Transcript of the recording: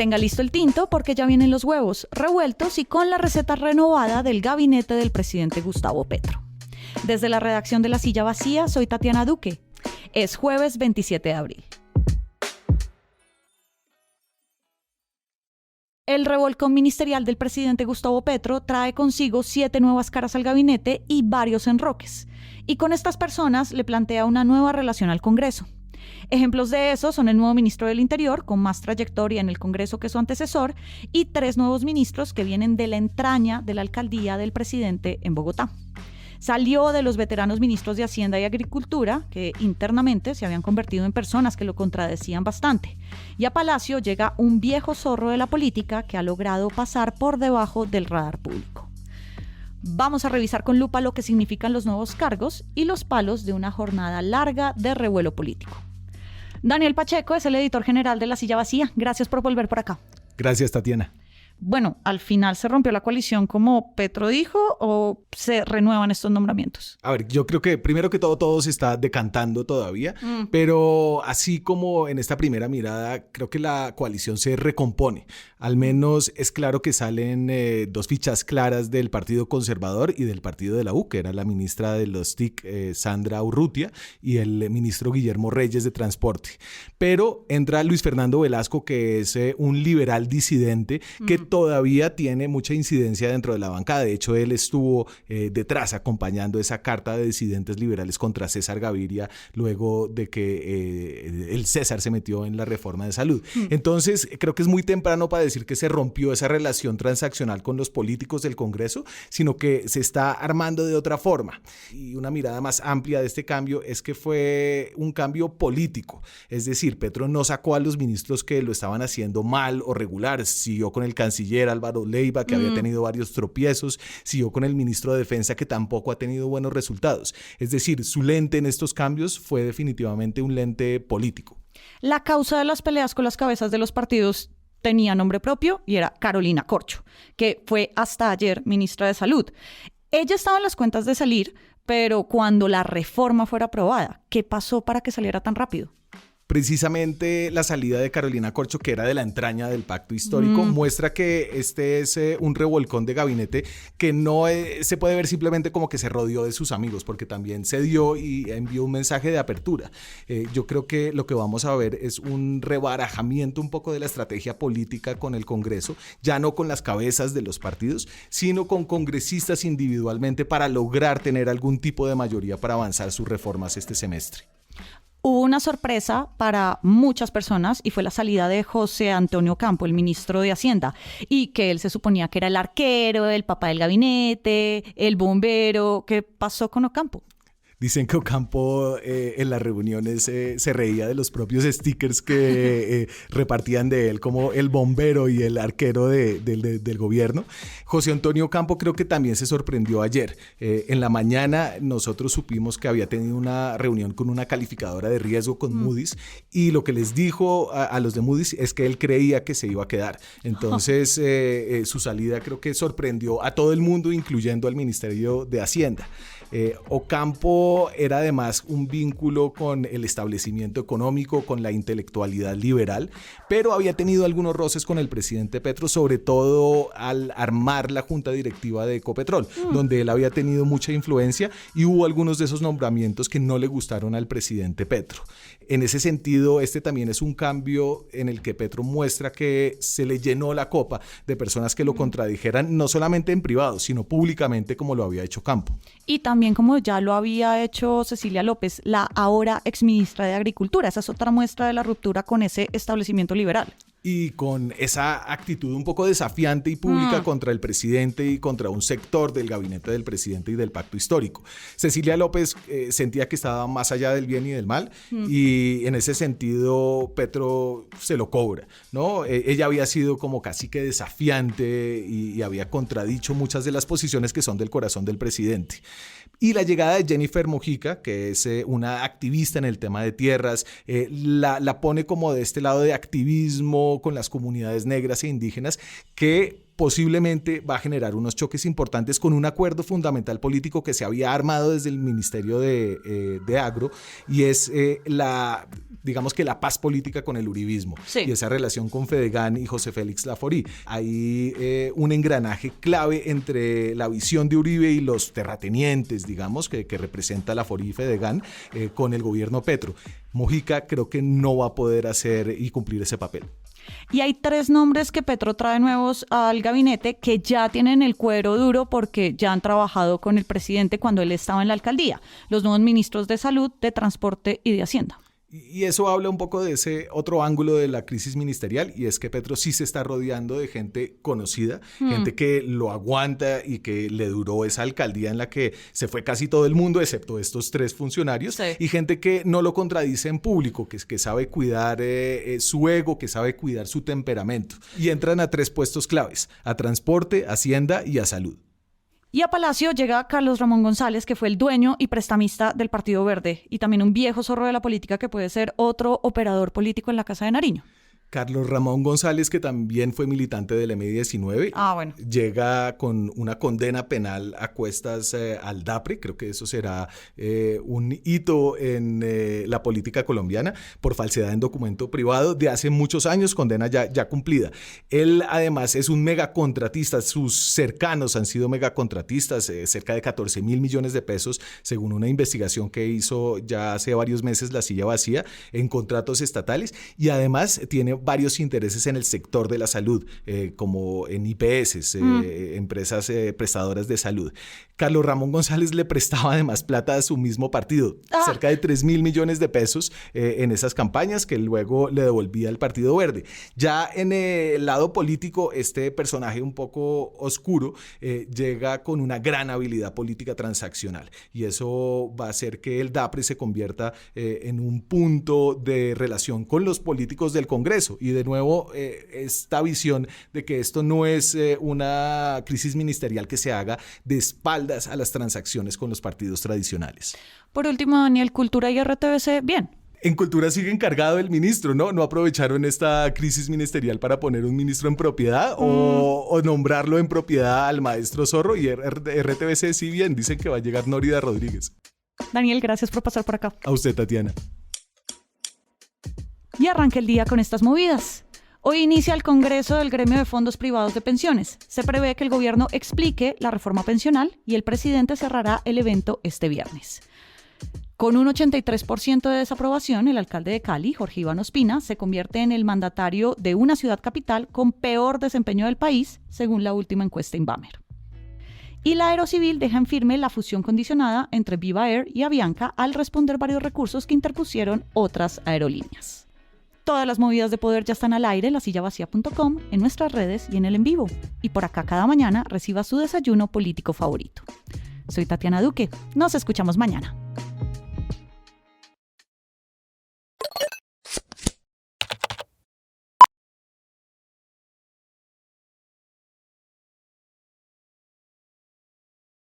Tenga listo el tinto porque ya vienen los huevos revueltos y con la receta renovada del gabinete del presidente Gustavo Petro. Desde la redacción de La Silla Vacía, soy Tatiana Duque. Es jueves 27 de abril. El revolcón ministerial del presidente Gustavo Petro trae consigo 7 nuevas caras al gabinete y varios enroques. Y con estas personas le plantea una nueva relación al Congreso. Ejemplos de eso son el nuevo ministro del Interior, con más trayectoria en el Congreso que su antecesor, y 3 nuevos ministros que vienen de la entraña de la alcaldía del presidente en Bogotá. Salió de los veteranos ministros de Hacienda y Agricultura, que internamente se habían convertido en personas que lo contradecían bastante. Y a Palacio llega un viejo zorro de la política que ha logrado pasar por debajo del radar público. Vamos a revisar con lupa lo que significan los nuevos cargos y los palos de una jornada larga de revuelo político. Daniel Pacheco es el editor general de La Silla Vacía. Gracias por volver por acá. Gracias, Tatiana. Bueno, ¿al final se rompió la coalición como Petro dijo o se renuevan estos nombramientos? A ver, yo creo que primero que todo se está decantando todavía, pero así como en esta primera mirada, creo que la coalición se recompone. Al menos es claro que salen 2 fichas claras del Partido Conservador y del Partido de la U, que era la ministra de los TIC, Sandra Urrutia, y el ministro Guillermo Reyes de Transporte. Pero entra Luis Fernando Velasco, que es un liberal disidente que todavía tiene mucha incidencia dentro de la bancada. De hecho, él estuvo detrás acompañando esa carta de disidentes liberales contra César Gaviria luego de que el César se metió en la reforma de salud. Entonces, creo que es muy temprano para decir que se rompió esa relación transaccional con los políticos del Congreso, sino que se está armando de otra forma. Y una mirada más amplia de este cambio es que fue un cambio político. Es decir, Petro no sacó a los ministros que lo estaban haciendo mal o regular, siguió con el canciller Álvaro Leiva, que había tenido varios tropiezos, siguió con el ministro de Defensa, que tampoco ha tenido buenos resultados. Es decir, su lente en estos cambios fue definitivamente un lente político. La causa de las peleas con las cabezas de los partidos tenía nombre propio y era Carolina Corcho, que fue hasta ayer ministra de Salud. Ella estaba en las cuentas de salir, pero cuando la reforma fuera aprobada, ¿qué pasó para que saliera tan rápido? Precisamente la salida de Carolina Corcho, que era de la entraña del pacto histórico, muestra que este es un revolcón de gabinete que no se puede ver simplemente como que se rodeó de sus amigos, porque también se dio y envió un mensaje de apertura. Yo creo que lo que vamos a ver es un rebarajamiento un poco de la estrategia política con el Congreso, ya no con las cabezas de los partidos, sino con congresistas individualmente para lograr tener algún tipo de mayoría para avanzar sus reformas este semestre. Hubo una sorpresa para muchas personas y fue la salida de José Antonio Ocampo, el ministro de Hacienda, y que él se suponía que era el arquero, el papá del gabinete, el bombero. ¿Qué pasó con Ocampo? Dicen que Ocampo en las reuniones se reía de los propios stickers que repartían de él como el bombero y el arquero del gobierno. José Antonio Ocampo creo que también se sorprendió ayer. En la mañana nosotros supimos que había tenido una reunión con una calificadora de riesgo con Moody's y lo que les dijo a los de Moody's es que él creía que se iba a quedar. Entonces su salida creo que sorprendió a todo el mundo, incluyendo al Ministerio de Hacienda. Ocampo era además un vínculo con el establecimiento económico, con la intelectualidad liberal, pero había tenido algunos roces con el presidente Petro, sobre todo al armar la junta directiva de Ecopetrol, donde él había tenido mucha influencia y hubo algunos de esos nombramientos que no le gustaron al presidente Petro. En ese sentido, este también es un cambio en el que Petro muestra que se le llenó la copa de personas que lo contradijeran, no solamente en privado, sino públicamente como lo había hecho Ocampo. Y también como ya lo había hecho Cecilia López, la ahora exministra de Agricultura. Esa es otra muestra de la ruptura con ese establecimiento liberal. Y con esa actitud un poco desafiante y pública contra el presidente y contra un sector del gabinete del presidente y del pacto histórico. Cecilia López sentía que estaba más allá del bien y del mal y en ese sentido Petro se lo cobra, ¿no? Ella había sido como casi que desafiante y había contradicho muchas de las posiciones que son del corazón del presidente. Y la llegada de Jennifer Mojica, que es una activista en el tema de tierras, la pone como de este lado de activismo con las comunidades negras e indígenas, que posiblemente va a generar unos choques importantes con un acuerdo fundamental político que se había armado desde el Ministerio de Agro, y es la digamos que la paz política con el uribismo, sí, y esa relación con Fedegan y José Félix Laforí. Hay un engranaje clave entre la visión de Uribe y los terratenientes, digamos, que representa Laforí y Fedegan con el gobierno Petro. Mujica creo que no va a poder hacer y cumplir ese papel. Y hay 3 nombres que Petro trae nuevos al gabinete que ya tienen el cuero duro porque ya han trabajado con el presidente cuando él estaba en la alcaldía. Los nuevos ministros de Salud, de Transporte y de Hacienda. Y eso habla un poco de ese otro ángulo de la crisis ministerial, y es que Petro sí se está rodeando de gente conocida, gente que lo aguanta y que le duró esa alcaldía en la que se fue casi todo el mundo, excepto estos 3 funcionarios, sí, y gente que no lo contradice en público, que sabe cuidar su ego, que sabe cuidar su temperamento. Y entran a 3 puestos claves: a Transporte, Hacienda y a Salud. Y a Palacio llega Carlos Ramón González, que fue el dueño y prestamista del Partido Verde, y también un viejo zorro de la política que puede ser otro operador político en la Casa de Nariño. Carlos Ramón González, que también fue militante del M19, bueno, llega con una condena penal a cuestas al DAPRE. Creo que eso será un hito en la política colombiana por falsedad en documento privado de hace muchos años, condena ya cumplida. Él además es un megacontratista, sus cercanos han sido megacontratistas, cerca de 14.000 millones de pesos, según una investigación que hizo ya hace varios meses La Silla Vacía, en contratos estatales, y además tiene varios intereses en el sector de la salud, como en IPS, empresas prestadoras de salud. Carlos Ramón González le prestaba además plata a su mismo partido, cerca de 3.000 millones de pesos en esas campañas que luego le devolvía al Partido Verde. Ya en el lado político, este personaje un poco oscuro llega con una gran habilidad política transaccional, y eso va a hacer que el DAPRE se convierta en un punto de relación con los políticos del Congreso. Y de nuevo, esta visión de que esto no es una crisis ministerial que se haga de espaldas a las transacciones con los partidos tradicionales. Por último, Daniel, Cultura y RTBC, bien. En Cultura sigue encargado el ministro, ¿no? ¿No aprovecharon esta crisis ministerial para poner un ministro en propiedad o nombrarlo en propiedad al maestro Zorro? Y RTBC sí bien, dicen que va a llegar Nórida Rodríguez. Daniel, gracias por pasar por acá. A usted, Tatiana. Y arranca el día con estas movidas. Hoy inicia el Congreso del Gremio de Fondos Privados de Pensiones. Se prevé que el gobierno explique la reforma pensional y el presidente cerrará el evento este viernes. Con un 83% de desaprobación, el alcalde de Cali, Jorge Iván Ospina, se convierte en el mandatario de una ciudad capital con peor desempeño del país, según la última encuesta Inbamer. Y la Aerocivil deja en firme la fusión condicionada entre Viva Air y Avianca al responder varios recursos que interpusieron otras aerolíneas. Todas las movidas de poder ya están al aire en lasillavacía.com, en nuestras redes y en el en vivo. Y por acá cada mañana reciba su desayuno político favorito. Soy Tatiana Duque. Nos escuchamos mañana.